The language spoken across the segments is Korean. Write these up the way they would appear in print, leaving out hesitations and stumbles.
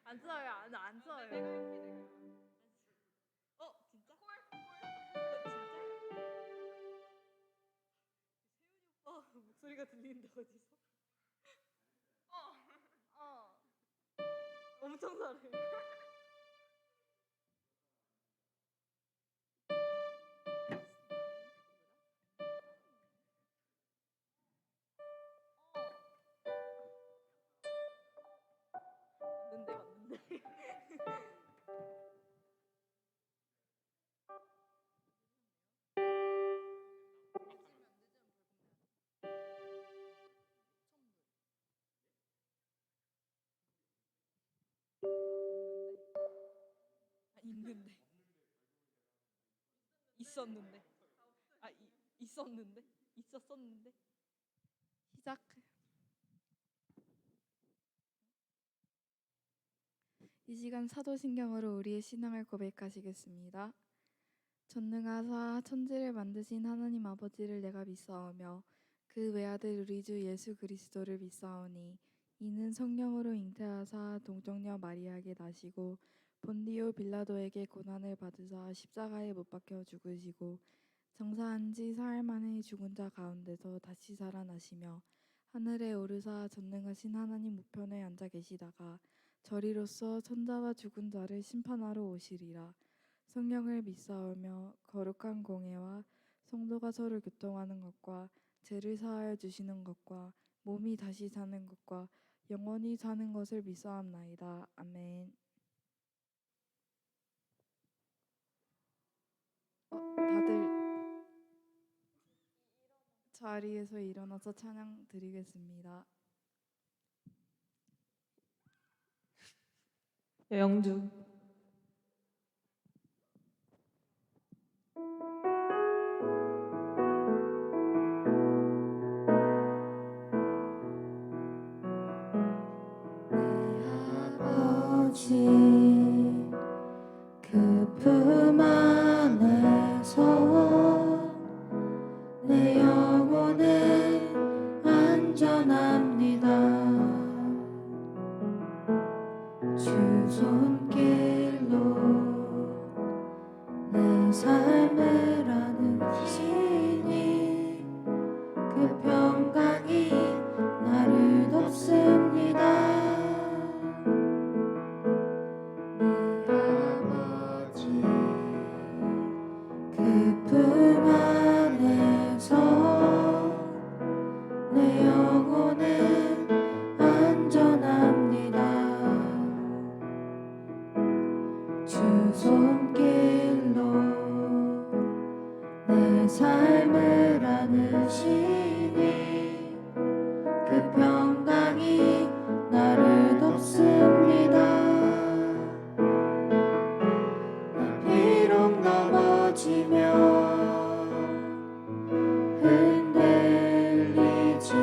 안 써요. 안 써요. 진짜? 진짜? 목소리가 들리는데 어디서? 엄청 잘해. 맞는데. 있는데. 있었는데. 있었는데. 시작. 이 시간 사도신경으로 우리의 신앙을 고백하시겠습니다. 전능하사 천지를 만드신 하나님 아버지를 내가 믿사오며 그 외아들 우리 주 예수 그리스도를 믿사오니 이는 성령으로 잉태하사 동정녀 마리아에게 나시고 본디오 빌라도에게 고난을 받으사 십자가에 못 박혀 죽으시고 장사한 지 사흘 만에 죽은 자 가운데서 다시 살아나시며 하늘에 오르사 전능하신 하나님 우편에 앉아 계시다가 저리로서 천자와 죽은 자를 심판하러 오시리라. 성령을 믿사오며 거룩한 공예와 성도가 서로 교통하는 것과 죄를 사하여 주시는 것과 몸이 다시 사는 것과 영원히 사는 것을 믿사옵나이다. 아멘. 다들 자리에서 일어나서 찬양 드리겠습니다. 영주. 그 품 안에서 내 영혼은 안전합니다. 주 손길로 내 삶을 안으시니 그 평강이 나를 돕습니다. 그 품 안에서 내 영혼은 안전합니다. 주 손길로 내 삶을 안으시니 그 평강이 나를 돕습니다. 비록 넘어지며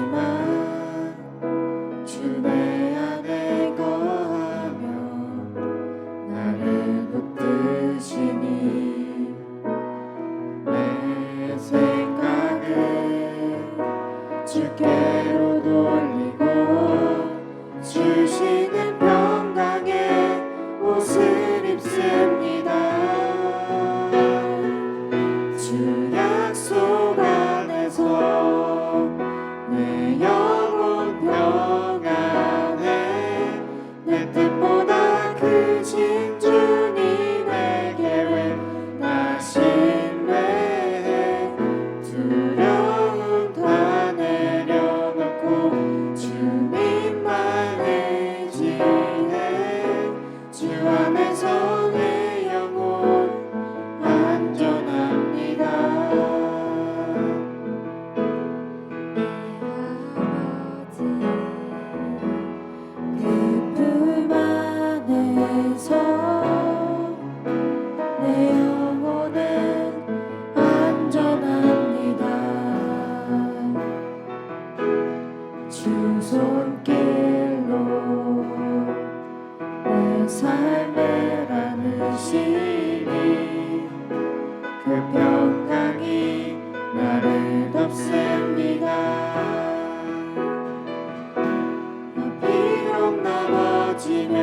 흔들리지만 주 내 안에 거하며 나를 붙드시 삶을 안으시니 그 평강이 나를 덮습니다. 비록 넘어지면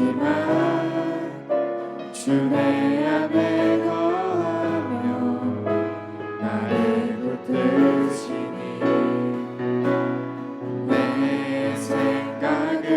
흔들리지만 주 내 안에 거하며 나를 붙드시니 내 생각을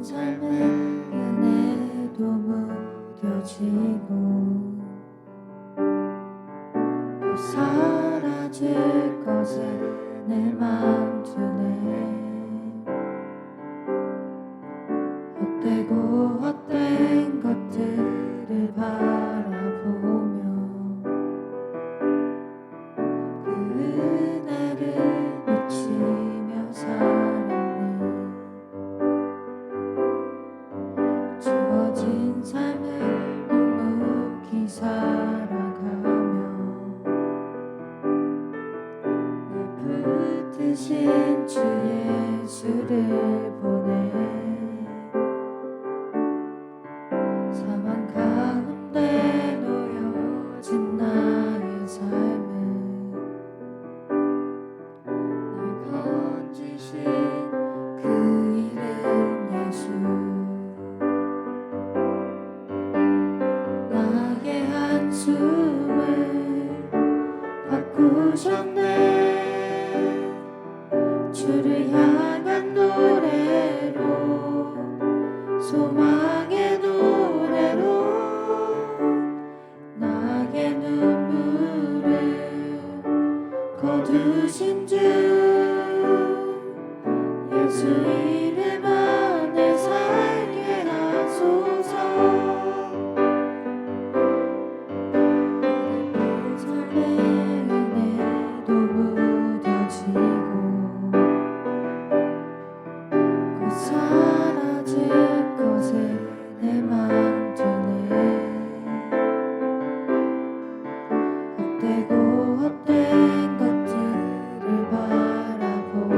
삶의 은혜도 무뎌지고 또 사라질 것을 내 맘 주네. 헛되고 헛된 것들을 바라보며 그 은혜를 놓치며 살았네. 주어진 삶을 묵묵히 살아가며 늘 붙드신 주 예수를 보내. 사망 가운데 놓여진 나의 삶을 날 건지신 그 이름 예수. 나의 한숨을 바꾸셨네. 주를 향한 노래로 소망의 노래로 나의 눈물을 거두신 주 예수 이름 안에 살게 하소서. 삶의 은혜도 무뎌지고 곧 사라질 것에 내 맘 두네. 헛되고 헛된 것들을 바라보며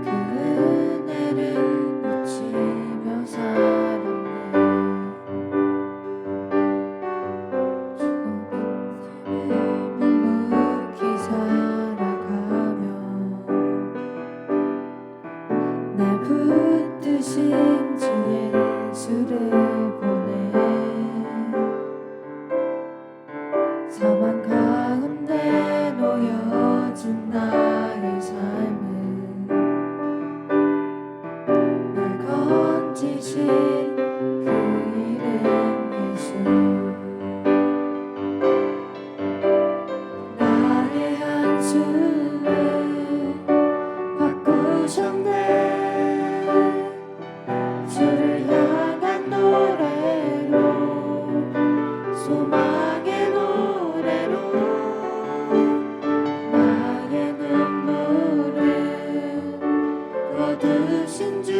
그 은혜를 놓치며 살았네. 주어진 삶을 묵묵히 살아가며 날 붙드신 주 예수를 보내. 사망 가운데 놓여진 나의 삶을 날 건지신 그 이름 예수. 나의 한숨을 바꾸셨네. 주를 향한 노래로 소망의 노래로 나의 눈물을 거두신 주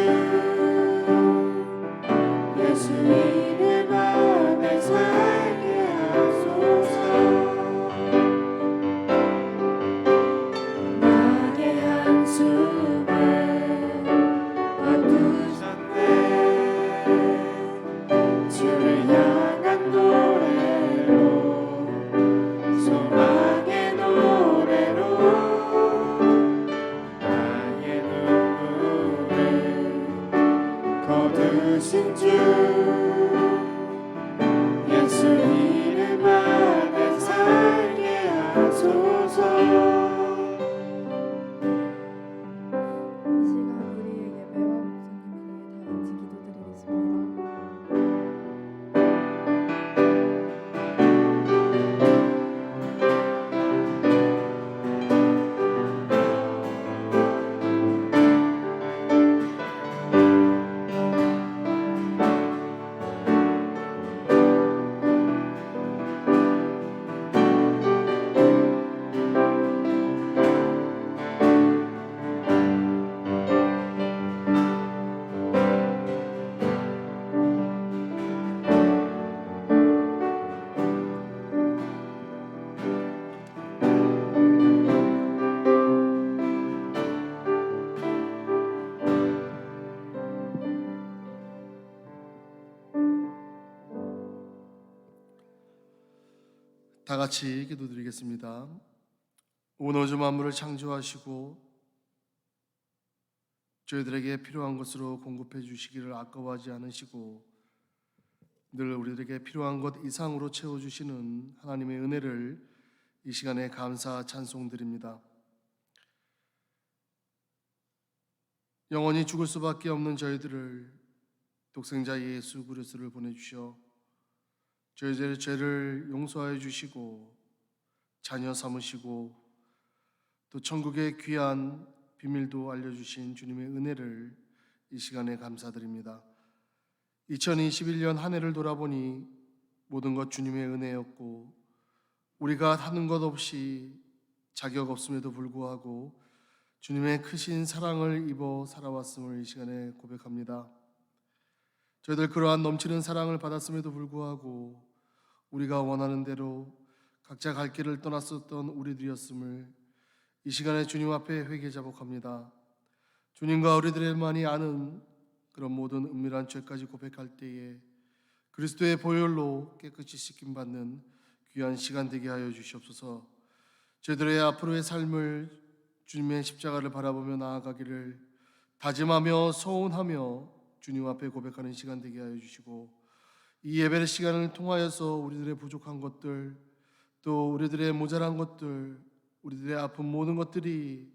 예수 이름 안에 살게 하소서. 나의 한숨을 거두셨네. 주를 향한 노래로 소망의 노래로 나의 눈물을 거두신 주 예수 이름 안에 살게 하소서. 이 시간 우리의 예배와 목사님을 위해 다 같이 기도드리겠습니다. 다 같이 기도드리겠습니다. 온 우주 만물을 창조하시고 저희들에게 필요한 것으로 공급해 주시기를 아까워하지 않으시고 늘 우리들에게 필요한 것 이상으로 채워주시는 하나님의 은혜를 이 시간에 감사 찬송드립니다. 영원히 죽을 수밖에 없는 저희들을 독생자 예수 그리스도를 보내주셔 저희들의 죄를 용서하여 주시고 자녀 삼으시고 또 천국의 귀한 비밀도 알려주신 주님의 은혜를 이 시간에 감사드립니다. 2021년 한 해를 돌아보니 모든 것 주님의 은혜였고 우리가 하는 것 없이 자격 없음에도 불구하고 주님의 크신 사랑을 입어 살아왔음을 이 시간에 고백합니다. 저희들 그러한 넘치는 사랑을 받았음에도 불구하고 우리가 원하는 대로 각자 갈 길을 떠났었던 우리들이었음을 이 시간에 주님 앞에 회개자복합니다. 주님과 우리들만이 아는 그런 모든 은밀한 죄까지 고백할 때에 그리스도의 보혈로 깨끗이 씻김받는 귀한 시간 되게 하여 주시옵소서. 저희들의 앞으로의 삶을 주님의 십자가를 바라보며 나아가기를 다짐하며 서운하며 주님 앞에 고백하는 시간 되게 하여 주시고 이 예배의 시간을 통하여서 우리들의 부족한 것들 또 우리들의 모자란 것들 우리들의 아픈 모든 것들이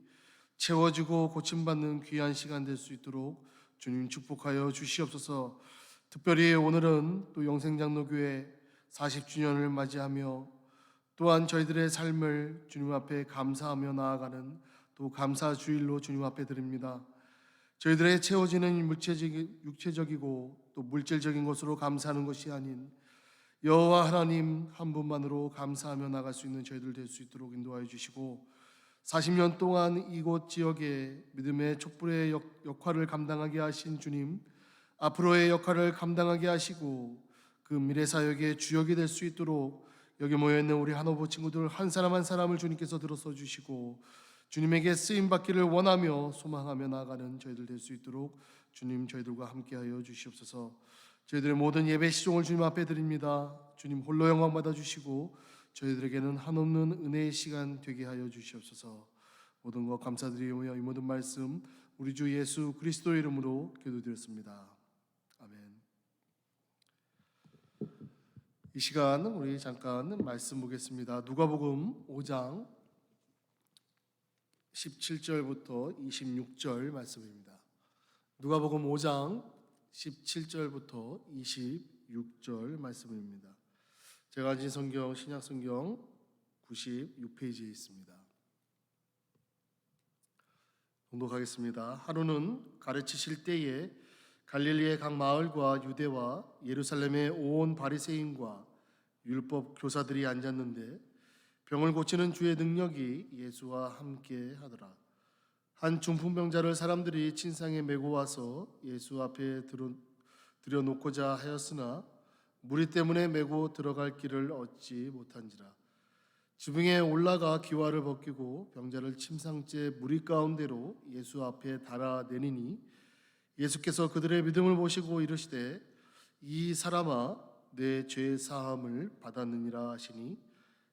채워지고 고침받는 귀한 시간 될 수 있도록 주님 축복하여 주시옵소서. 특별히 오늘은 또 영생장로교회 40주년을 맞이하며 또한 저희들의 삶을 주님 앞에 감사하며 나아가는 또 감사주일로 주님 앞에 드립니다. 저희들의 채워지는 육체적이고 또 물질적인 것으로 감사하는 것이 아닌 여호와 하나님 한 분만으로 감사하며 나갈 수 있는 저희들 될 수 있도록 인도하여 주시고 40년 동안 이곳 지역에 믿음의 촛불의 역할을 감당하게 하신 주님 앞으로의 역할을 감당하게 하시고 그 미래 사역의 주역이 될 수 있도록 여기 모여있는 우리 한호보 친구들 한 사람 한 사람을 주님께서 들어서 주시고 주님에게 쓰임받기를 원하며 소망하며 나아가는 저희들 될 수 있도록 주님 저희들과 함께하여 주시옵소서. 저희들의 모든 예배 시종을 주님 앞에 드립니다. 주님 홀로 영광 받아주시고 저희들에게는 한없는 은혜의 시간 되게 하여 주시옵소서. 모든 것 감사드리며 이 모든 말씀 우리 주 예수 그리스도의 이름으로 기도드렸습니다. 아멘. 이 시간 우리 잠깐 말씀 보겠습니다. 누가복음 5장 17절부터 26절 말씀입니다. 누가복음 5장 17절부터 26절 말씀입니다. 제가 가진 성경 신약성경 96페이지에 있습니다. 봉독하겠습니다. 하루는 가르치실 때에 갈릴리의 각 마을과 유대와 예루살렘의 온 바리새인과 율법 교사들이 앉았는데 병을 고치는 주의 능력이 예수와 함께 하더라. 한 중풍병자를 사람들이 침상에 메고 와서 예수 앞에 들여놓고자 하였으나 무리 때문에 메고 들어갈 길을 얻지 못한지라. 지붕에 올라가 기와를 벗기고 병자를 침상째 무리 가운데로 예수 앞에 달아내리니 예수께서 그들의 믿음을 보시고 이르시되 이 사람아 내 죄 사함을 받았느니라 하시니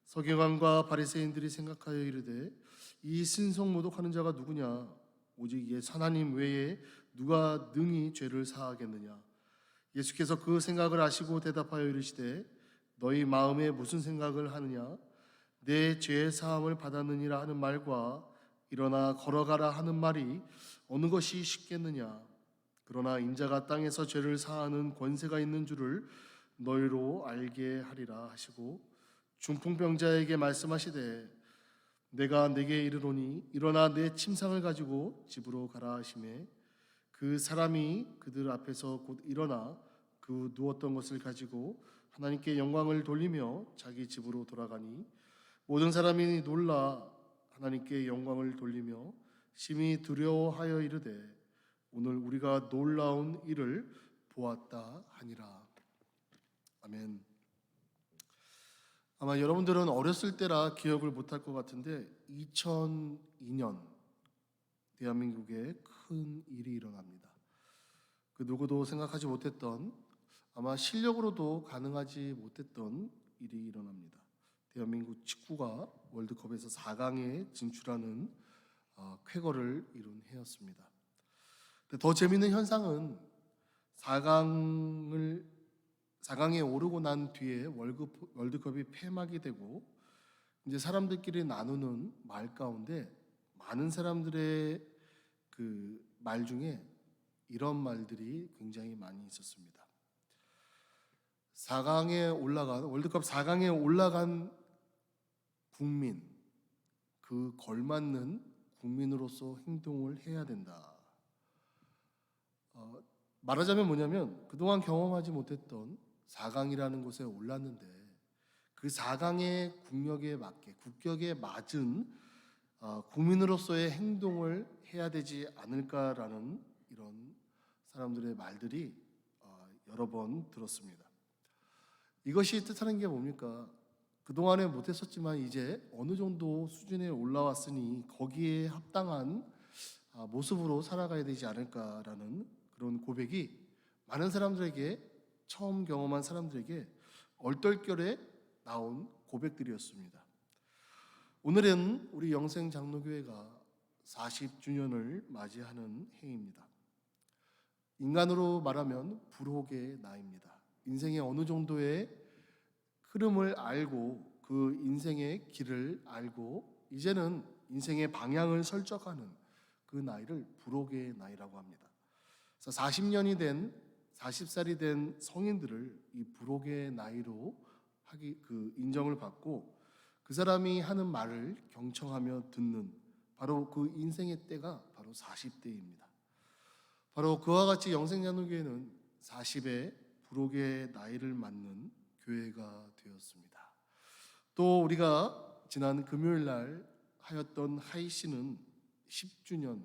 서기관과 바리새인들이 생각하여 이르되 이 신성모독하는 자가 누구냐 오직 하나님 외에 누가 능히 죄를 사하겠느냐. 예수께서 그 생각을 아시고 대답하여 이르시되 너희 마음에 무슨 생각을 하느냐 내 죄 사함을 받았느니라 하는 말과 일어나 걸어가라 하는 말이 어느 것이 쉽겠느냐. 그러나 인자가 땅에서 죄를 사하는 권세가 있는 줄을 너희로 알게 하리라 하시고 중풍병자에게 말씀하시되 내가 네게 이르노니 일어나 내 침상을 가지고 집으로 가라 하시매 그 사람이 그들 앞에서 곧 일어나 그 누웠던 것을 가지고 하나님께 영광을 돌리며 자기 집으로 돌아가니 모든 사람이 놀라 하나님께 영광을 돌리며 심히 두려워하여 이르되 오늘 우리가 놀라운 일을 보았다 하니라. 아멘. 아마 여러분들은 어렸을 때라 기억을 못할 것 같은데 2002년 대한민국에 큰 일이 일어납니다. 그 누구도 생각하지 못했던 아마 실력으로도 가능하지 못했던 일이 일어납니다. 대한민국 축구가 월드컵에서 4강에 진출하는 쾌거를 이룬 해였습니다. 더 재미있는 현상은 4강에 오르고 난 뒤에 월드컵이 폐막이 되고 이제 사람들끼리 나누는 말 가운데 많은 사람들의 그 말 중에 이런 말들이 굉장히 많이 있었습니다. 4강에 올라간 월드컵 4강에 올라간 국민, 그 걸맞는 국민으로서 행동을 해야 된다. 말하자면 뭐냐면 그동안 경험하지 못했던 4강이라는 곳에 올랐는데 그 4강의 국력에 맞게 국격에 맞은 국민으로서의 행동을 해야 되지 않을까라는 이런 사람들의 말들이 여러 번 들었습니다. 이것이 뜻하는 게 뭡니까? 그동안에 못했었지만 이제 어느 정도 수준에 올라왔으니 거기에 합당한 모습으로 살아가야 되지 않을까라는 그런 고백이 많은 사람들에게, 처음 경험한 사람들에게 얼떨결에 나온 고백들이었습니다. 오늘은 우리 영생장로교회가 40주년을 맞이하는 해입니다. 인간으로 말하면 불혹의 나이입니다. 인생의 어느 정도의 흐름을 알고 그 인생의 길을 알고 이제는 인생의 방향을 설정하는 그 나이를 불혹의 나이라고 합니다. 그래서 40년이 된 40살이 된 성인들을 이 불혹의 나이로 인정을 받고 그 사람이 하는 말을 경청하며 듣는 바로 그 인생의 때가 바로 40대입니다. 바로 그와 같이 영생장로교회는 40의 불혹의 나이를 맞는 교회가 되었습니다. 또 우리가 지난 금요일 날 하였던 하이씨는 10주년,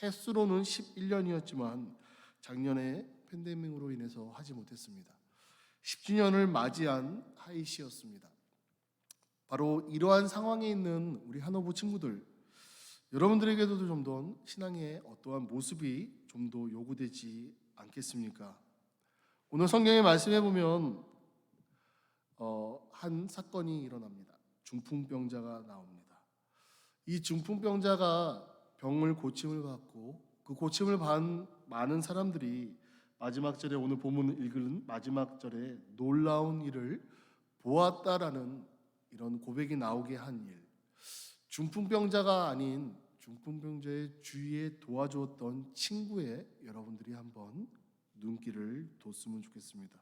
횟수로는 11년이었지만 작년에 팬데믹으로 인해서 하지 못했습니다. 10주년을 맞이한 하이씨였습니다. 바로 이러한 상황에 있는 우리 한호부 친구들, 여러분들에게도 좀 더 신앙의 어떠한 모습이 좀 더 요구되지 않겠습니까? 오늘 성경에 말씀해 보면 한 사건이 일어납니다. 중풍병자가 나옵니다. 이 중풍병자가 병을 고침을 받고 그 고침을 받은 많은 사람들이 마지막 절에, 오늘 본문을 읽은 마지막 절에 놀라운 일을 보았다라는 이런 고백이 나오게 한 일. 중풍병자가 아닌 중풍병자의 주위에 도와주었던 친구의 여러분들이 한번 눈길을 뒀으면 좋겠습니다.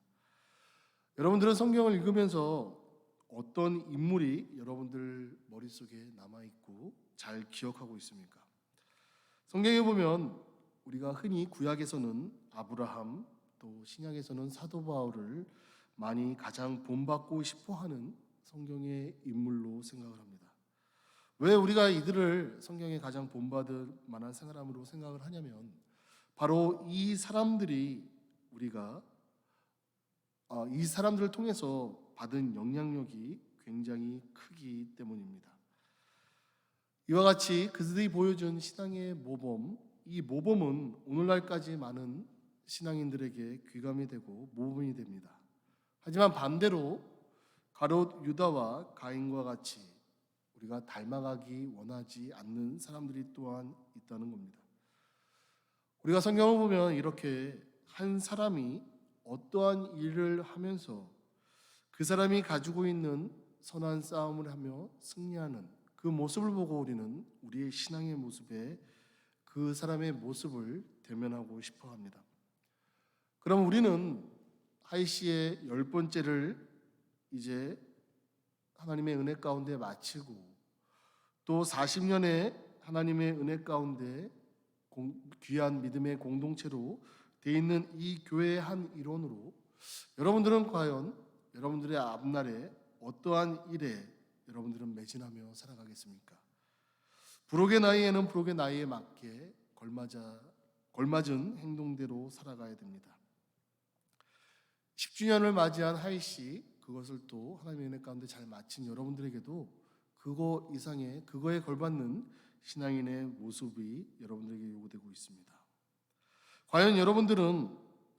여러분들은 성경을 읽으면서 어떤 인물이 여러분들 머릿속에 남아있고 잘 기억하고 있습니까? 성경에 보면 우리가 흔히 구약에서는 아브라함, 또 신약에서는 사도 바울을 많이 가장 본받고 싶어하는 성경의 인물로 생각을 합니다. 왜 우리가 이들을 성경에 가장 본받을 만한 사람으로 생각을 하냐면 바로 이 사람들이 우리가 이 사람들을 통해서 받은 영향력이 굉장히 크기 때문입니다. 이와 같이 그들이 보여준 신앙의 모범, 이 모범은 오늘날까지 많은 신앙인들에게 귀감이 되고 모범이 됩니다. 하지만 반대로 가롯 유다와 가인과 같이 우리가 닮아가기 원하지 않는 사람들이 또한 있다는 겁니다. 우리가 성경을 보면 이렇게 한 사람이 어떠한 일을 하면서 그 사람이 가지고 있는 선한 싸움을 하며 승리하는 그 모습을 보고 우리는 우리의 신앙의 모습에 그 사람의 모습을 대면하고 싶어 합니다. 그럼 우리는 하이씨의 10번째를 이제 하나님의 은혜 가운데 마치고 또 40년의 하나님의 은혜 가운데 귀한 믿음의 공동체로 되어 있는 이 교회의 한 일원으로 여러분들은 과연 여러분들의 앞날에 어떠한 일에 여러분들은 매진하며 살아가겠습니까? 불혹의 나이에는 불혹의 나이에 맞게 걸맞은 행동대로 살아가야 됩니다. 10주년을 맞이한 하이씨, 그것을 또 하나님의 은혜 가운데 잘 마친 여러분들에게도 그거 이상의 그거에 걸맞는 신앙인의 모습이 여러분들에게 요구되고 있습니다. 과연 여러분들은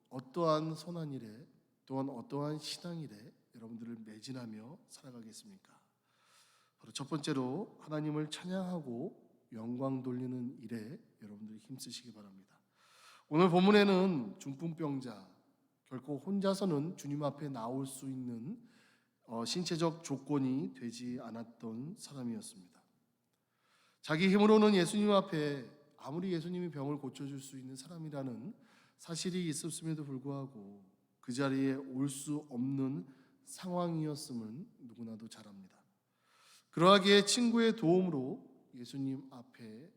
어떠한 선한 일에 또한 어떠한 신앙일에 여러분들을 매진하며 살아가겠습니까? 바로 첫 번째로 하나님을 찬양하고 영광 돌리는 일에 여러분들이 힘쓰시기 바랍니다. 오늘 본문에는 중풍병자, 결코 혼자서는 주님 앞에 나올 수 있는 신체적 조건이 되지 않았던 사람이었습니다. 자기 힘으로는 예수님 앞에 아무리 예수님이 병을 고쳐줄 수 있는 사람이라는 사실이 있었음에도 불구하고 그 자리에 올 수 없는 상황이었음은 누구나도 잘 압니다. 그러하기에 친구의 도움으로 예수님 앞에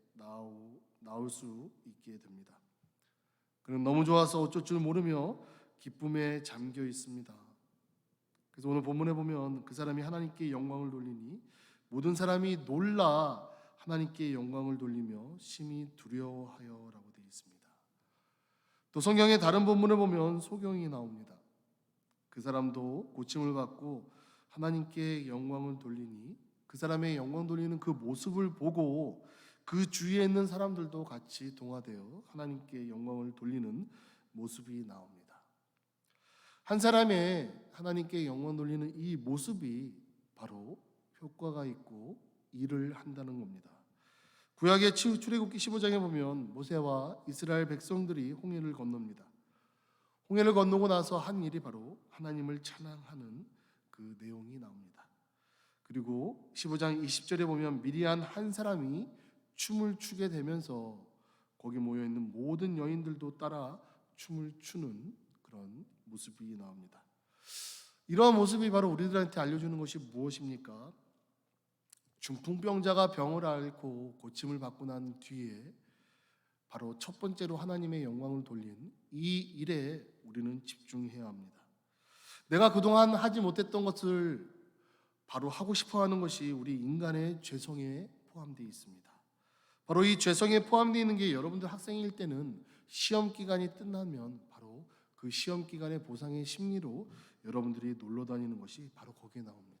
나올 수 있게 됩니다. 그는 너무 좋아서 어쩔 줄 모르며 기쁨에 잠겨 있습니다. 그래서 오늘 본문에 보면 그 사람이 하나님께 영광을 돌리니 모든 사람이 놀라 하나님께 영광을 돌리며 심히 두려워하여라고 되어 있습니다. 또 성경의 다른 본문에 보면 소경이 나옵니다. 그 사람도 고침을 받고 하나님께 영광을 돌리니 그 사람의 영광 돌리는 그 모습을 보고 그 주위에 있는 사람들도 같이 동화되어 하나님께 영광을 돌리는 모습이 나옵니다. 한 사람의 하나님께 영광 돌리는 이 모습이 바로 효과가 있고 일을 한다는 겁니다. 구약의 출애굽기 15장에 보면 모세와 이스라엘 백성들이 홍해를 건넙니다. 홍해를 건너고 나서 한 일이 바로 하나님을 찬양하는 그 내용이 나옵니다. 그리고 15장 20절에 보면 미리안 한 사람이 춤을 추게 되면서 거기 모여 있는 모든 여인들도 따라 춤을 추는 그런 모습이 나옵니다. 이러한 모습이 바로 우리들한테 알려주는 것이 무엇입니까? 중풍병자가 병을 앓고 고침을 받고 난 뒤에 바로 첫 번째로 하나님의 영광을 돌린 이 일에 우리는 집중해야 합니다. 내가 그동안 하지 못했던 것을 바로 하고 싶어 하는 것이 우리 인간의 죄성에 포함되어 있습니다. 바로 이 죄성에 포함되어 있는 게 여러분들 학생일 때는 시험 기간이 끝나면 바로 그 시험 기간의 보상의 심리로 여러분들이 놀러 다니는 것이 바로 거기에 나옵니다.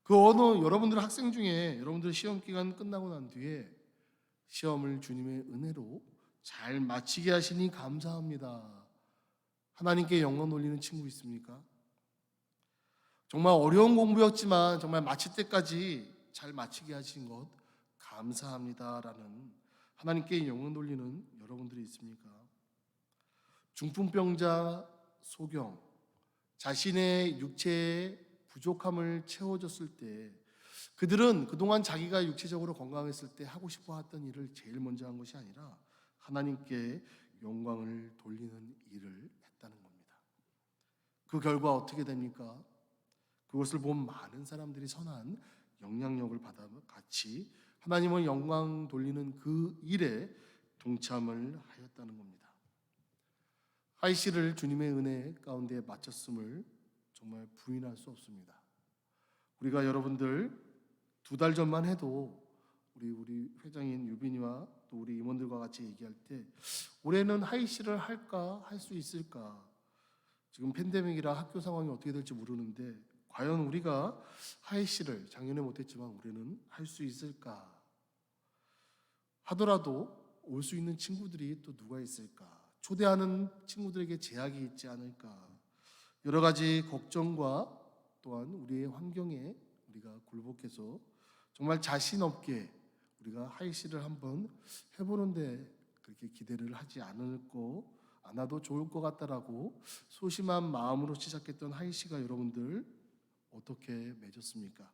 그 어느 여러분들 학생 중에 여러분들 시험 기간 끝나고 난 뒤에 시험을 주님의 은혜로 잘 마치게 하시니 감사합니다. 하나님께 영광 돌리는 친구 있습니까? 정말 어려운 공부였지만 정말 마칠 때까지 잘 마치게 하신 것 감사합니다라는 하나님께 영광 돌리는 여러분들이 있습니까? 중풍병자 소경, 자신의 육체의 부족함을 채워줬을 때 그들은 그동안 자기가 육체적으로 건강했을 때 하고 싶어 했던 일을 제일 먼저 한 것이 아니라 하나님께 영광을 돌리는 일을 했다는 겁니다. 그 결과 어떻게 됩니까? 그것을 본 많은 사람들이 선한 영향력을 받아 같이 하나님을 영광 돌리는 그 일에 동참을 하였다는 겁니다. 하이 씨를 주님의 은혜 가운데 마쳤음을 정말 부인할 수 없습니다. 우리가 여러분들 2달 전만 해도 우리 회장인 유빈이와 또 우리 임원들과 같이 얘기할 때 올해는 하이 씨를 할까 할 수 있을까? 지금 팬데믹이라 학교 상황이 어떻게 될지 모르는데 과연 우리가 하이 씨를 작년에 못했지만 올해는 할 수 있을까? 하더라도 올 수 있는 친구들이 또 누가 있을까? 초대하는 친구들에게 제약이 있지 않을까? 여러 가지 걱정과 또한 우리의 환경에 우리가 굴복해서 정말 자신 없게 우리가 하이 씨를 한번 해보는데 그렇게 기대를 하지 않아도 좋을 것 같다라고 소심한 마음으로 시작했던 하이 씨가 여러분들 어떻게 맺었습니까?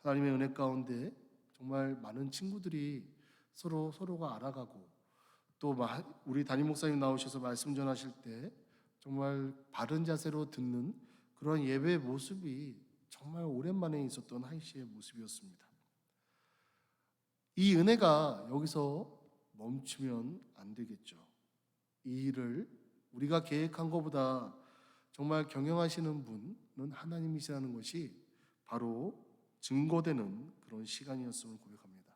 하나님의 은혜 가운데 정말 많은 친구들이 서로가 알아가고 또 우리 담임 목사님 나오셔서 말씀 전하실 때 정말 바른 자세로 듣는 그런 예배의 모습이 정말 오랜만에 있었던 하이 씨의 모습이었습니다. 이 은혜가 여기서 멈추면 안 되겠죠. 이 일을 우리가 계획한 것보다 정말 경영하시는 분은 하나님이시라는 것이 바로 증거되는 그런 시간이었음을 고백합니다.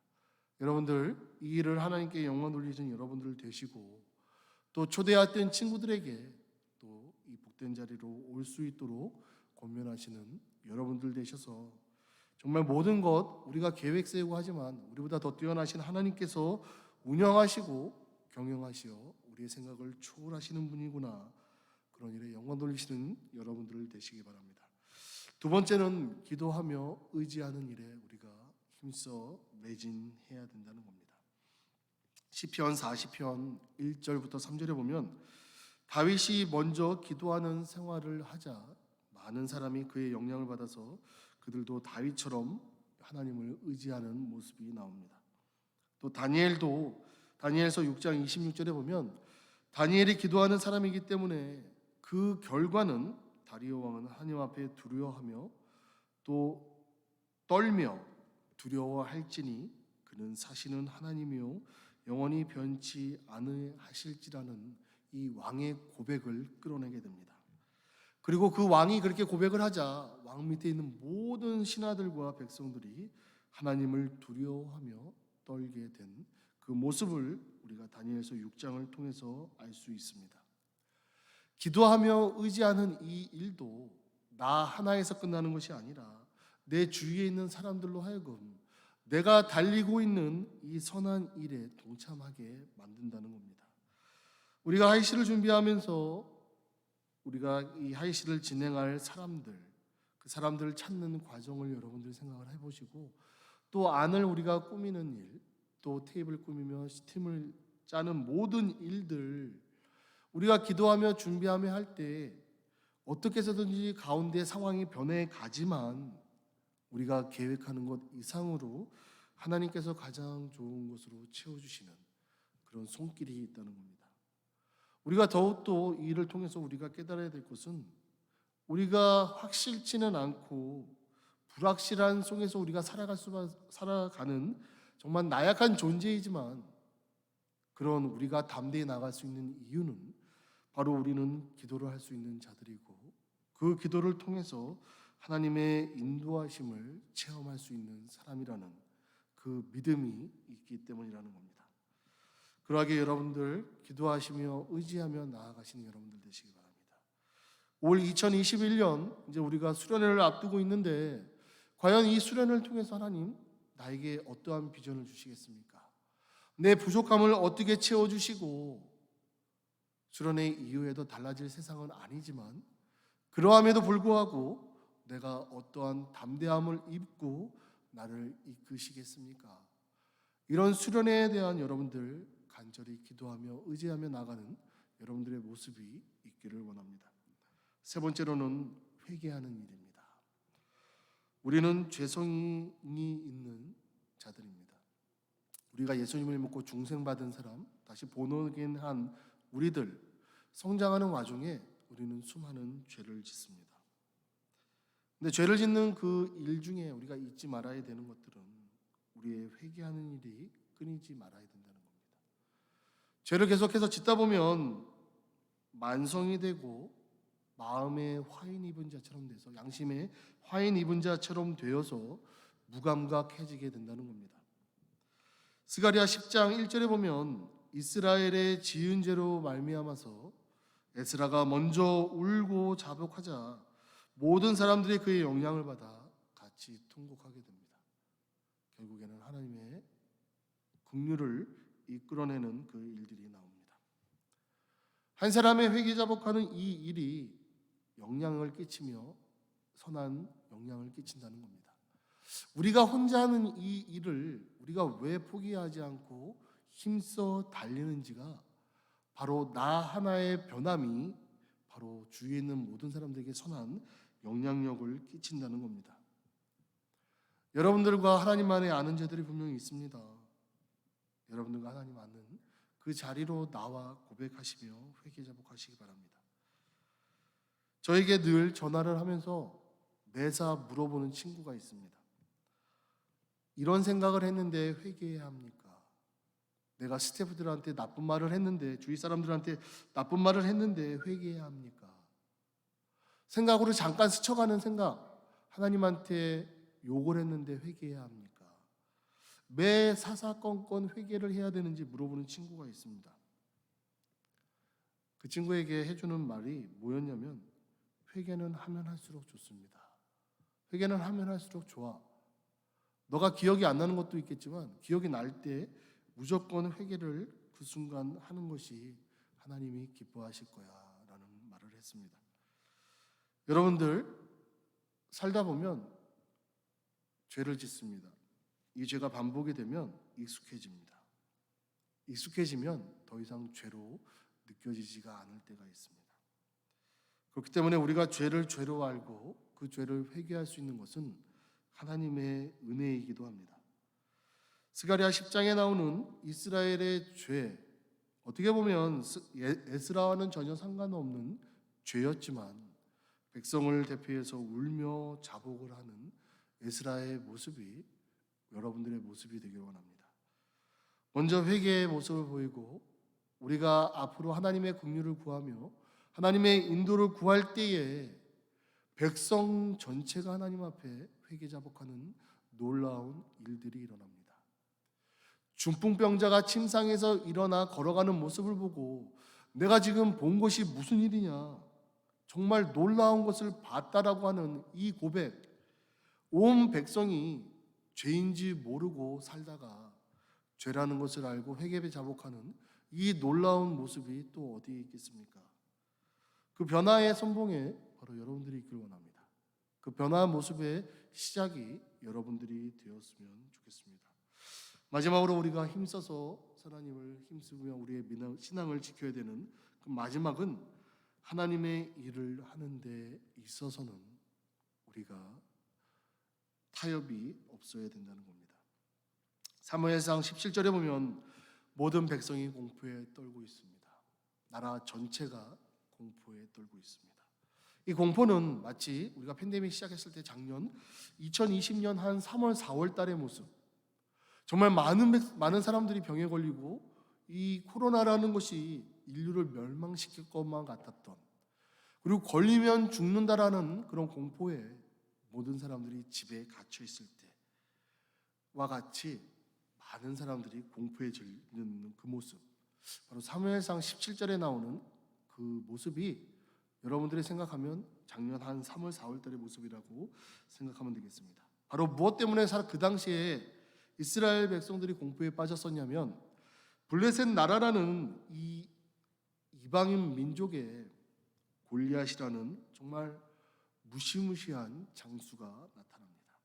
여러분들 이 일을 하나님께 영광 돌리신 여러분들 되시고 또 초대했던 친구들에게 또 이 복된 자리로 올 수 있도록 권면하시는 여러분들 되셔서 정말 모든 것 우리가 계획 세우고 하지만 우리보다 더 뛰어나신 하나님께서 운영하시고 경영하시어 우리의 생각을 초월하시는 분이구나, 그런 일에 영광 돌리시는 여러분들 되시기 바랍니다. 두 번째는 기도하며 의지하는 일에 우리가 힘써 매진해야 된다는 겁니다. 시편 40편 1절부터 3절에 보면 다윗이 먼저 기도하는 생활을 하자 많은 사람이 그의 영향을 받아서 그들도 다윗처럼 하나님을 의지하는 모습이 나옵니다. 또 다니엘도 다니엘서 6장 26절에 보면 다니엘이 기도하는 사람이기 때문에 그 결과는 다리오 왕은 하나님 앞에 두려워하며 또 떨며 두려워할지니 그는 사시는 하나님이요 영원히 변치 않으하실지라는 이 왕의 고백을 끌어내게 됩니다. 그리고 그 왕이 그렇게 고백을 하자 왕 밑에 있는 모든 신하들과 백성들이 하나님을 두려워하며 떨게 된 그 모습을 우리가 다니엘서 6장을 통해서 알 수 있습니다. 기도하며 의지하는 이 일도 나 하나에서 끝나는 것이 아니라 내 주위에 있는 사람들로 하여금 내가 달리고 있는 이 선한 일에 동참하게 만든다는 겁니다. 우리가 하이시를 준비하면서 우리가 이 하이시를 진행할 사람들, 그 사람들을 찾는 과정을 여러분들이 생각을 해보시고 또 안을 우리가 꾸미는 일, 또 테이블 꾸미며 팀을 짜는 모든 일들 우리가 기도하며 준비하며 할 때 어떻게 해서든지 가운데 상황이 변해 가지만 우리가 계획하는 것 이상으로 하나님께서 가장 좋은 것으로 채워주시는 그런 손길이 있다는 겁니다. 우리가 더욱더 이 일을 통해서 우리가 깨달아야 될 것은 우리가 확실치는 않고 불확실한 속에서 우리가 살아가는 정말 나약한 존재이지만 그런 우리가 담대히 나갈 수 있는 이유는 바로 우리는 기도를 할 수 있는 자들이고 그 기도를 통해서 하나님의 인도하심을 체험할 수 있는 사람이라는 그 믿음이 있기 때문이라는 겁니다. 그러하게 여러분들 기도하시며 의지하며 나아가시는 여러분들 되시기 바랍니다. 올 2021년 이제 우리가 수련회를 앞두고 있는데 과연 이 수련회를 통해서 하나님 나에게 어떠한 비전을 주시겠습니까? 내 부족함을 어떻게 채워주시고 수련회 이후에도 달라질 세상은 아니지만 그러함에도 불구하고 내가 어떠한 담대함을 입고 나를 이끄시겠습니까? 이런 수련회에 대한 여러분들 간절히 기도하며 의지하며 나가는 여러분들의 모습이 있기를 원합니다. 세 번째로는 회개하는 일입니다. 우리는 죄성이 있는 자들입니다. 우리가 예수님을 믿고 중생받은 사람, 다시 본어겐한 우리들 성장하는 와중에 우리는 수많은 죄를 짓습니다. 근데 죄를 짓는 그 일 중에 우리가 잊지 말아야 되는 것들은 우리의 회개하는 일이 끊이지 말아야 된다는 겁니다. 죄를 계속해서 짓다 보면 만성이 되고 마음에 화인 입은 자처럼 돼서 양심에 화인 입은 자처럼 되어서 무감각해지게 된다는 겁니다. 스가랴 10장 1절에 보면 이스라엘의 지은 죄로 말미암아서 에스라가 먼저 울고 자복하자 모든 사람들이 그의 영향을 받아 같이 통곡하게 됩니다. 결국에는 하나님의 긍휼을 이끌어내는 그 일들이 나옵니다. 한 사람의 회개자복하는 이 일이 영향을 끼치며 선한 영향을 끼친다는 겁니다. 우리가 혼자 하는 이 일을 우리가 왜 포기하지 않고 힘써 달리는지가 바로 나 하나의 변함이 바로 주위에 있는 모든 사람들에게 선한 영향력을 끼친다는 겁니다. 여러분들과 하나님만의 아는 자들이 분명히 있습니다. 여러분들과 하나님 아는 그 자리로 나와 고백하시며 회개자복하시기 바랍니다. 저에게 늘 전화를 하면서 매사 물어보는 친구가 있습니다. 이런 생각을 했는데 회개해야 합니까? 내가 스태프들한테 나쁜 말을 했는데 주위 사람들한테 나쁜 말을 했는데 회개해야 합니까? 생각으로 잠깐 스쳐가는 생각, 하나님한테 욕을 했는데 회개해야 합니까? 매 사사건건 회개를 해야 되는지 물어보는 친구가 있습니다. 그 친구에게 해주는 말이 뭐였냐면 회개는 하면 할수록 좋습니다. 회개는 하면 할수록 좋아. 너가 기억이 안 나는 것도 있겠지만 기억이 날 때 무조건 회개를 그 순간 하는 것이 하나님이 기뻐하실 거야 라는 말을 했습니다. 여러분들 살다 보면 죄를 짓습니다. 이 죄가 반복이 되면 익숙해집니다. 익숙해지면 더 이상 죄로 느껴지지가 않을 때가 있습니다. 그렇기 때문에 우리가 죄를 죄로 알고 그 죄를 회개할 수 있는 것은 하나님의 은혜이기도 합니다. 스가랴 10장에 나오는 이스라엘의 죄, 어떻게 보면 에스라와는 전혀 상관없는 죄였지만 백성을 대표해서 울며 자복을 하는 에스라의 모습이 여러분들의 모습이 되길 원합니다. 먼저 회개의 모습을 보이고 우리가 앞으로 하나님의 긍휼을 구하며 하나님의 인도를 구할 때에 백성 전체가 하나님 앞에 회개자복하는 놀라운 일들이 일어납니다. 중풍병자가 침상에서 일어나 걸어가는 모습을 보고 내가 지금 본 것이 무슨 일이냐, 정말 놀라운 것을 봤다라고 하는 이 고백, 온 백성이 죄인지 모르고 살다가 죄라는 것을 알고 회개자복하는 이 놀라운 모습이 또 어디에 있겠습니까? 그 변화의 선봉에 바로 여러분들이 있길 원합니다. 그 변화의 모습의 시작이 여러분들이 되었으면 좋겠습니다. 마지막으로 우리가 힘써서 하나님을 힘쓰며 우리의 신앙을 지켜야 되는 그 마지막은 하나님의 일을 하는 데 있어서는 우리가 타협이 없어야 된다는 겁니다. 사무엘상 17절에 보면 모든 백성이 공포에 떨고 있습니다. 나라 전체가 공포에 떨고 있습니다. 이 공포는 마치 우리가 팬데믹 시작했을 때 작년 2020년 한 3월 4월 달의 모습, 정말 많은 사람들이 병에 걸리고 이 코로나라는 것이 인류를 멸망시킬 것만 같았던, 그리고 걸리면 죽는다라는 그런 공포에 모든 사람들이 집에 갇혀 있을 때와 같이 많은 사람들이 공포에 질리는 그 모습, 바로 사무엘상 17절에 나오는 그 모습이 여러분들이 생각하면 작년 한 3월 4월 달의 모습이라고 생각하면 되겠습니다. 바로 무엇 때문에 그 당시에 이스라엘 백성들이 공포에 빠졌었냐면 블레셋 나라라는 이 이방인 민족의 골리앗이라는 정말 무시무시한 장수가 나타납니다.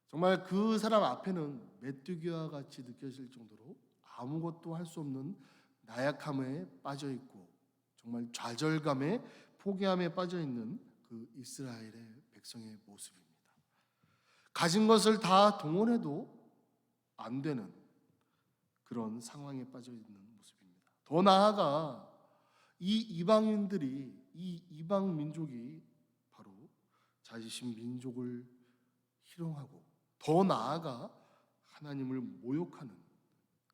정말 그 사람 앞에는 메뚜기와 같이 느껴질 정도로 아무것도 할 수 없는 나약함에 빠져 있고 정말 좌절감에 포기함에 빠져 있는 그 이스라엘의 백성의 모습입니다. 가진 것을 다 동원해도 안 되는 그런 상황에 빠져 있는 모습입니다. 더 나아가 이 이방인들이, 이 이방 민족이 바로 자신 민족을 희롱하고 더 나아가 하나님을 모욕하는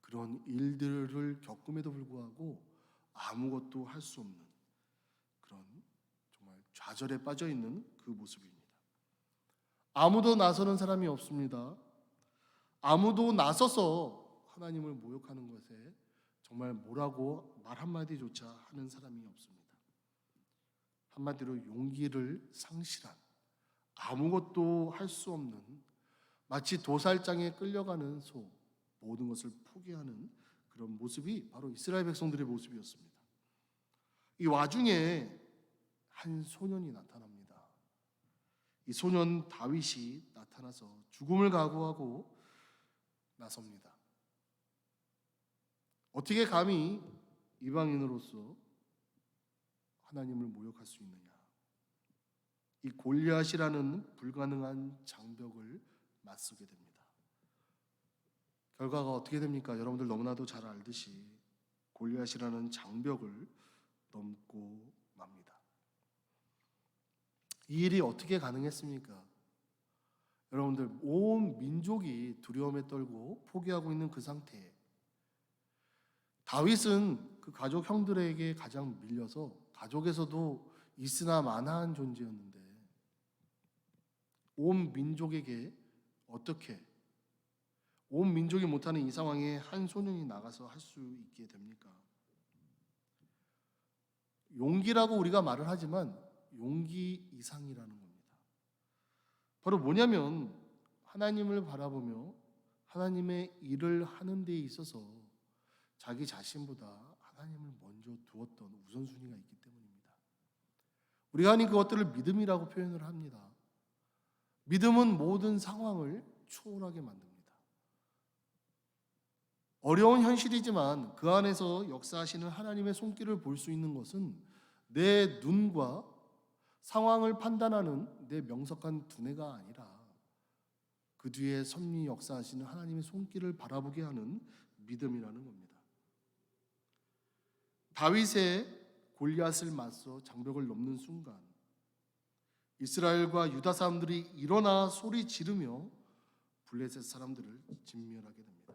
그런 일들을 겪음에도 불구하고 아무것도 할 수 없는 그런 정말 좌절에 빠져 있는 그 모습입니다. 아무도 나서는 사람이 없습니다. 아무도 나서서 하나님을 모욕하는 것에 정말 뭐라고 말 한마디조차 하는 사람이 없습니다. 한마디로 용기를 상실한, 아무것도 할 수 없는, 마치 도살장에 끌려가는 소, 모든 것을 포기하는 그런 모습이 바로 이스라엘 백성들의 모습이었습니다. 이 와중에 한 소년이 나타납니다. 이 소년 다윗이 나타나서 죽음을 각오하고 나섭니다. 어떻게 감히 이방인으로서 하나님을 모욕할 수 있느냐? 이 골리앗이라는 불가능한 장벽을 맞서게 됩니다. 결과가 어떻게 됩니까? 여러분들 너무나도 잘 알듯이 골리앗이라는 장벽을 넘고 맙니다. 이 일이 어떻게 가능했습니까? 여러분들 온 민족이 두려움에 떨고 포기하고 있는 그 상태에 다윗은 그 가족 형들에게 가장 밀려서 가족에서도 있으나 마나한 존재였는데 온 민족에게 어떻게, 온 민족이 못하는 이 상황에 한 소년이 나가서 할 수 있게 됩니까? 용기라고 우리가 말을 하지만 용기 이상이라는 겁니다. 바로 뭐냐면 하나님을 바라보며 하나님의 일을 하는 데 있어서 자기 자신보다 하나님을 먼저 두었던 우선순위가 있기 때문입니다. 우리가 흔히 그것들을 믿음이라고 표현을 합니다. 믿음은 모든 상황을 초월하게 만듭니다. 어려운 현실이지만 그 안에서 역사하시는 하나님의 손길을 볼 수 있는 것은 내 눈과 상황을 판단하는 내 명석한 두뇌가 아니라 그 뒤에 섭리 역사하시는 하나님의 손길을 바라보게 하는 믿음이라는 겁니다. 다윗의 골리앗을 맞서 장벽을 넘는 순간 이스라엘과 유다 사람들이 일어나 소리 지르며 블레셋 사람들을 진멸하게 됩니다.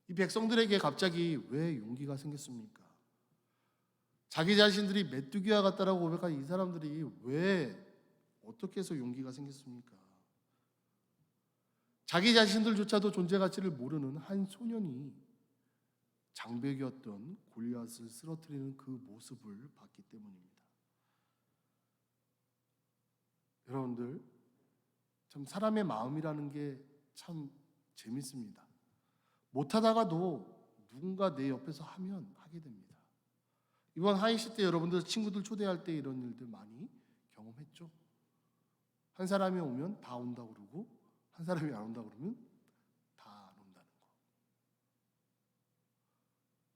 이 백성들에게 갑자기 왜 용기가 생겼습니까? 자기 자신들이 메뚜기와 같다라고 고백한 이 사람들이 왜 어떻게 해서 용기가 생겼습니까? 자기 자신들조차도 존재 가치를 모르는 한 소년이 장벽이었던 골리앗을 쓰러뜨리는 그 모습을 봤기 때문입니다. 여러분들, 참 사람의 마음이라는 게 참 재밌습니다. 못하다가도 누군가 내 옆에서 하면 하게 됩니다. 이번 하이시 때 여러분들 친구들 초대할 때 이런 일들 많이 경험했죠? 한 사람이 오면 다 온다고 그러고 한 사람이 안 온다고 그러면 다 안 온다는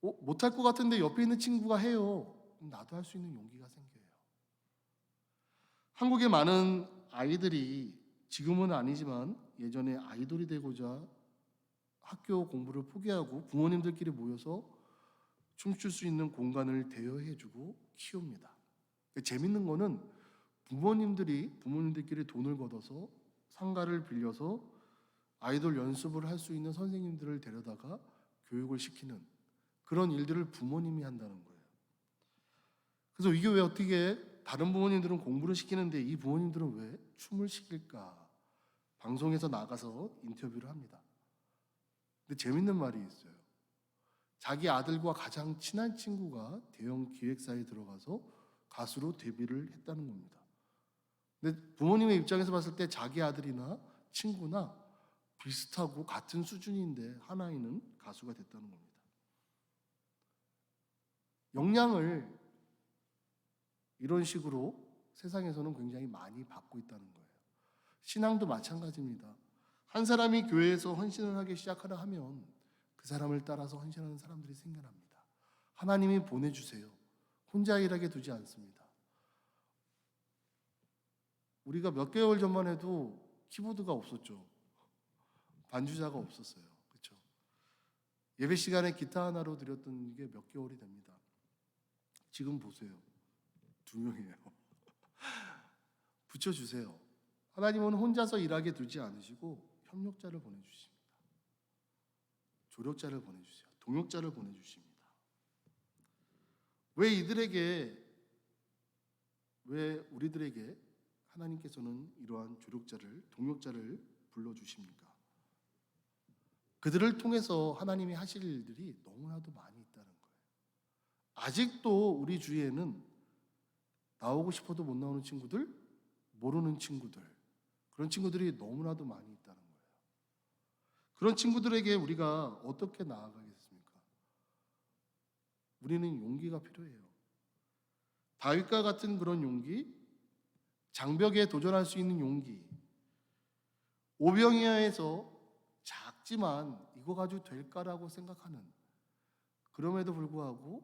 거. 못할 것 같은데 옆에 있는 친구가 해요. 그럼 나도 할 수 있는 용기가 생겨요. 한국의 많은 아이들이 지금은 아니지만 예전에 아이돌이 되고자 학교 공부를 포기하고 부모님들끼리 모여서 춤출 수 있는 공간을 대여해주고 키웁니다. 재밌는 거는 부모님들끼리 돈을 걷어서 상가를 빌려서 아이돌 연습을 할 수 있는 선생님들을 데려다가 교육을 시키는 그런 일들을 부모님이 한다는 거예요. 그래서 이게 왜 어떻게 다른 부모님들은 공부를 시키는데 이 부모님들은 왜 춤을 시킬까? 방송에서 나가서 인터뷰를 합니다. 근데 재밌는 말이 있어요. 자기 아들과 가장 친한 친구가 대형 기획사에 들어가서 가수로 데뷔를 했다는 겁니다. 근데 부모님의 입장에서 봤을 때 자기 아들이나 친구나 비슷하고 같은 수준인데 하나이는 가수가 됐다는 겁니다. 영향을 이런 식으로 세상에서는 굉장히 많이 받고 있다는 거예요. 신앙도 마찬가지입니다. 한 사람이 교회에서 헌신을 하기 시작하려 하면 그 사람을 따라서 헌신하는 사람들이 생겨납니다. 하나님이 보내주세요. 혼자 일하게 두지 않습니다. 우리가 몇 개월 전만 해도 키보드가 없었죠. 반주자가 없었어요. 그렇죠? 예배 시간에 기타 하나로 드렸던 게 몇 개월이 됩니다. 지금 보세요. 2명이에요. 붙여주세요. 하나님은 혼자서 일하게 두지 않으시고 협력자를 보내주십니다. 조력자를 보내주세요. 동역자를 보내주십니다. 왜 우리들에게 하나님께서는 이러한 조력자를, 동역자를 불러주십니까? 그들을 통해서 하나님이 하실 일들이 너무나도 많이 있다는 거예요. 아직도 우리 주위에는 나오고 싶어도 못 나오는 친구들, 모르는 친구들, 그런 친구들이 너무나도 많이 있다는 거예요. 그런 친구들에게 우리가 어떻게 나아가겠습니까? 우리는 용기가 필요해요. 다윗과 같은 그런 용기, 장벽에 도전할 수 있는 용기, 오병이어에서 작지만 이거 가지고 될까라고 생각하는, 그럼에도 불구하고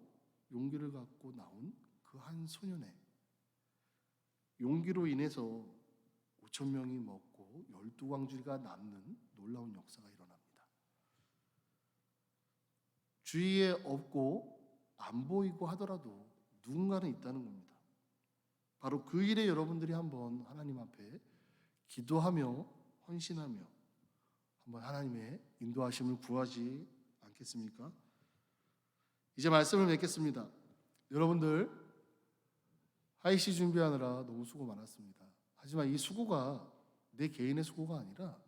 용기를 갖고 나온 그 한 소년의 용기로 인해서 5천 명이 먹고 12광주리가 남는 놀라운 역사가 일어납니다. 주위에 없고 안 보이고 하더라도 누군가는 있다는 겁니다. 바로 그 일에 여러분들이 한번 하나님 앞에 기도하며 헌신하며 한번 하나님의 인도하심을 구하지 않겠습니까? 이제 말씀을 맺겠습니다. 여러분들 하이시 준비하느라 너무 수고 많았습니다. 하지만 이 수고가 내 개인의 수고가 아니라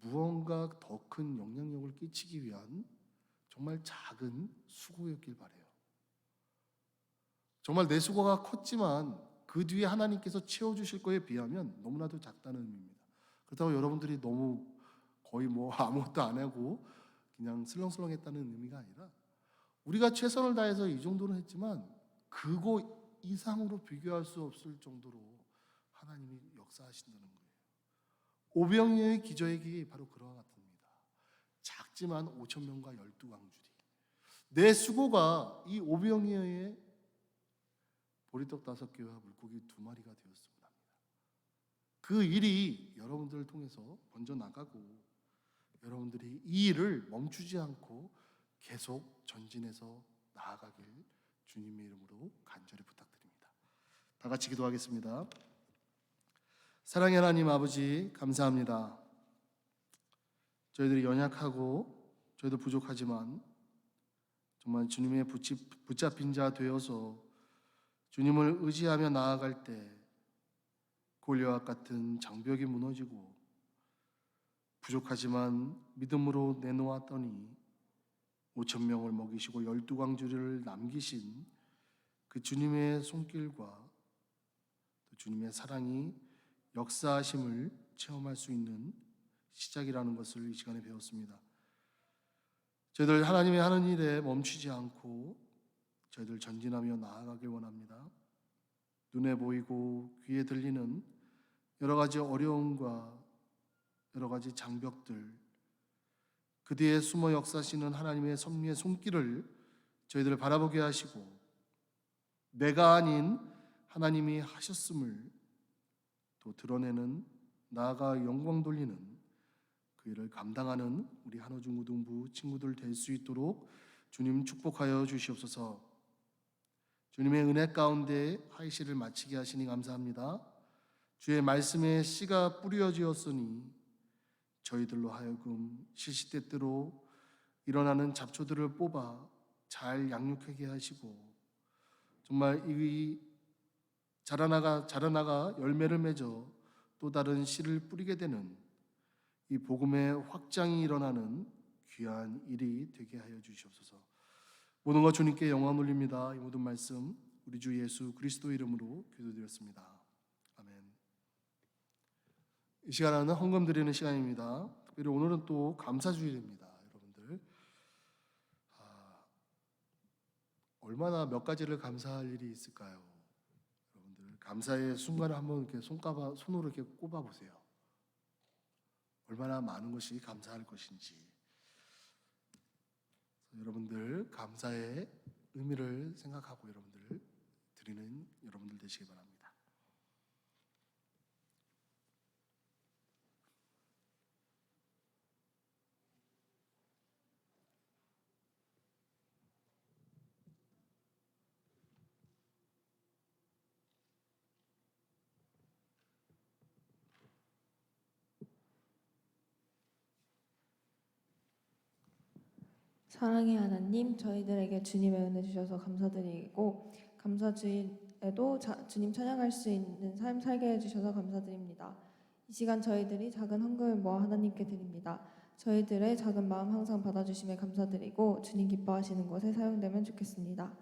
무언가 더 큰 영향력을 끼치기 위한 정말 작은 수고였길 바라요. 정말 내 수고가 컸지만 그 뒤에 하나님께서 채워주실 거에 비하면 너무나도 작다는 의미입니다. 그렇다고 여러분들이 너무 거의 아무것도 안 하고 그냥 슬렁슬렁 했다는 의미가 아니라 우리가 최선을 다해서 이 정도는 했지만 그거 이상으로 비교할 수 없을 정도로 하나님이 역사하신다는 거예요. 오병이어의 기적이 바로 그와 같습니다. 작지만 5천 명과 12광주리. 내 수고가 이 오병이어의 보리떡 5개와 물고기 2마리가 되었습니다. 그 일이 여러분들을 통해서 번져 나가고 여러분들이 이 일을 멈추지 않고 계속 전진해서 나아가길 주님의 이름으로 간절히 부탁드립니다. 다 같이 기도하겠습니다. 사랑의 하나님 아버지, 감사합니다. 저희들이 연약하고 저희도 부족하지만 정말 주님의 붙잡힌 자 되어서 주님을 의지하며 나아갈 때 골리앗 같은 장벽이 무너지고 부족하지만 믿음으로 내놓았더니 5천 명을 먹이시고 12광주리를 남기신 그 주님의 손길과 또 주님의 사랑이 역사하심을 체험할 수 있는 시작이라는 것을 이 시간에 배웠습니다. 저희들 하나님의 하는 일에 멈추지 않고 저희들 전진하며 나아가길 원합니다. 눈에 보이고 귀에 들리는 여러 가지 어려움과 여러 가지 장벽들, 그 뒤에 숨어 역사하시는 하나님의 섭리의 손길을 저희들을 바라보게 하시고 내가 아닌 하나님이 하셨음을 또 드러내는, 나아가 영광 돌리는 그 일을 감당하는 우리 한호중고등부 친구들 될 수 있도록 주님 축복하여 주시옵소서. 주님의 은혜 가운데 하이시를 마치게 하시니 감사합니다. 주의 말씀에 씨가 뿌려지었으니 저희들로 하여금 시시때때로 일어나는 잡초들을 뽑아 잘 양육하게 하시고 정말 이 자라나가 열매를 맺어 또 다른 씨를 뿌리게 되는 이 복음의 확장이 일어나는 귀한 일이 되게 하여 주시옵소서. 모든 것 주님께 영광 돌립니다. 이 모든 말씀 우리 주 예수 그리스도 이름으로 기도드렸습니다. 아멘. 이 시간은 헌금 드리는 시간입니다. 특별히 오늘은 또 감사주일입니다. 여러분들 얼마나 몇 가지를 감사할 일이 있을까요? 여러분들 감사의 순간을 한번 이렇게 손으로 이렇게 꼽아 보세요. 얼마나 많은 것이 감사할 것인지. 여러분들 감사의 의미를 생각하고 여러분들 드리는 여러분들 되시기 바랍니다. 사랑의 하나님, 저희들에게 주님의 은혜 주셔서 감사드리고 감사주일에도 주님 찬양할 수 있는 삶 살게 해주셔서 감사드립니다. 이 시간 저희들이 작은 헌금을 모아 하나님께 드립니다. 저희들의 작은 마음 항상 받아주심에 감사드리고 주님 기뻐하시는 것에 사용되면 좋겠습니다.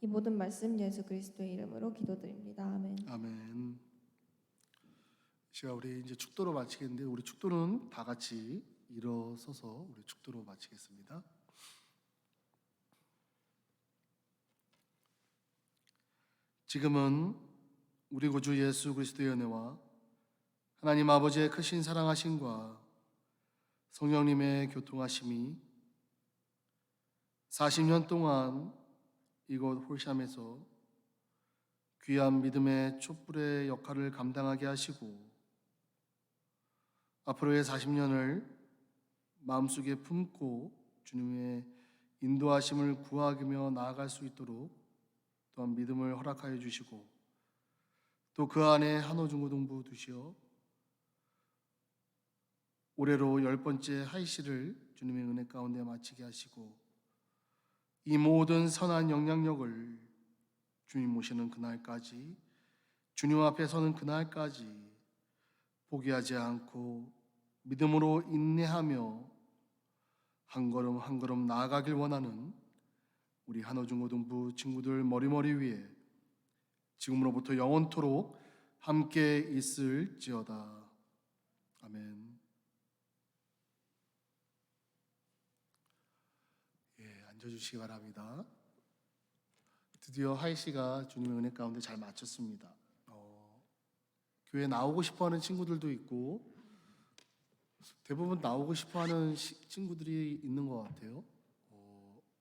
이 모든 말씀 예수 그리스도의 이름으로 기도드립니다. 아멘. 아멘. 시간 우리 이제 축도로 마치겠는데 우리 축도는 다 같이 일어서서 우리 축도로 마치겠습니다. 지금은 우리 구주 예수 그리스도의 은혜와 하나님 아버지의 크신 사랑하심과 성령님의 교통하심이 40년 동안 이곳 홀샴에서 귀한 믿음의 촛불의 역할을 감당하게 하시고 앞으로의 40년을 마음속에 품고 주님의 인도하심을 구하며 나아갈 수 있도록 또한 믿음을 허락하여 주시고 또 그 안에 한호중고등부 두시어 올해로 10번째 하이시를 주님의 은혜 가운데 마치게 하시고 이 모든 선한 영향력을 주님 오시는 그날까지 주님 앞에 서는 그날까지 포기하지 않고 믿음으로 인내하며 한 걸음 한 걸음 나아가길 원하는 우리 한호중고등부 친구들 머리머리 위에 지금으로부터 영원토록 함께 있을지어다. 아멘. 앉아주시기 바랍니다. 드디어 하이시가 주님의 은혜 가운데 잘 마쳤습니다. 교회 나오고 싶어하는 친구들도 있고 대부분 나오고 싶어하는 친구들이 있는 것 같아요.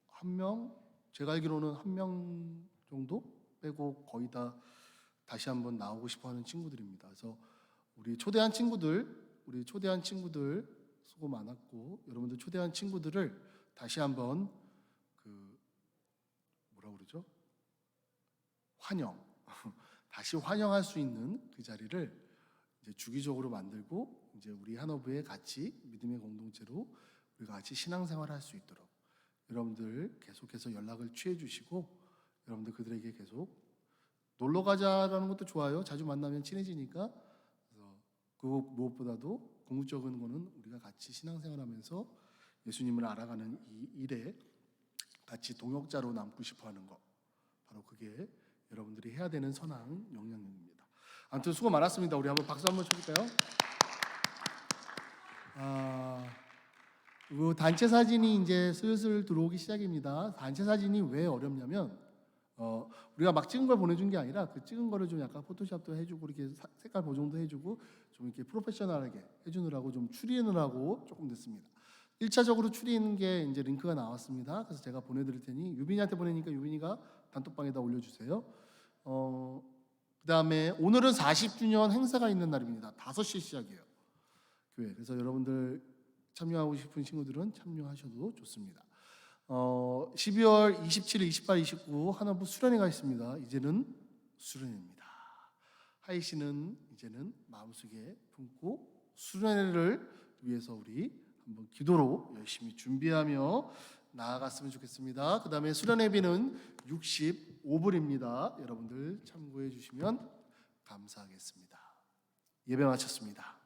한 명, 제가 알기로는 한 명 정도 빼고 거의 다 다시 한번 나오고 싶어하는 친구들입니다. 그래서 우리 초대한 친구들 수고 많았고, 여러분들 초대한 친구들을 다시 한번 뭐라 그러죠? 다시 환영할 수 있는 그 자리를 이제 주기적으로 만들고, 이제 우리 한어부에 같이 믿음의 공동체로 우리가 같이 신앙생활을 할 수 있도록 여러분들 계속해서 연락을 취해 주시고, 여러분들 그들에게 계속 놀러 가자라는 것도 좋아요. 자주 만나면 친해지니까. 그래서 그 무엇보다도 궁극적인 거는 우리가 같이 신앙생활하면서 예수님을 알아가는 이 일에 같이 동역자로 남고 싶어하는 것, 바로 그게 여러분들이 해야 되는 선한 영향력입니다. 아무튼 수고 많았습니다. 우리 한번 박수 한번 쳐줄까요? 그 단체 사진이 이제 슬슬 들어오기 시작입니다. 단체 사진이 왜 어렵냐면 우리가 막 찍은 걸 보내준 게 아니라 그 찍은 거를 좀 약간 포토샵도 해주고 이렇게 색깔 보정도 해주고 좀 이렇게 프로페셔널하게 해주느라고 좀 추리느라고 조금 늦습니다. 1차적으로 추리는 게 이제 링크가 나왔습니다. 그래서 제가 보내드릴 테니 유빈이한테 보내니까 유빈이가 단톡방에다 올려주세요. 그다음에 오늘은 40주년 행사가 있는 날입니다. 5시에 시작이에요. 교회. 그래서 여러분들 참여하고 싶은 친구들은 참여하셔도 좋습니다. 12월 27일, 28, 29 하나부 수련회가 있습니다. 이제는 수련회입니다. 하이 씨는 이제는 마음속에 품고 수련회를 위해서 우리 한번 기도로 열심히 준비하며 나아갔으면 좋겠습니다. 그 다음에 수련회비는 65불입니다. 여러분들 참고해 주시면 감사하겠습니다. 예배 마쳤습니다.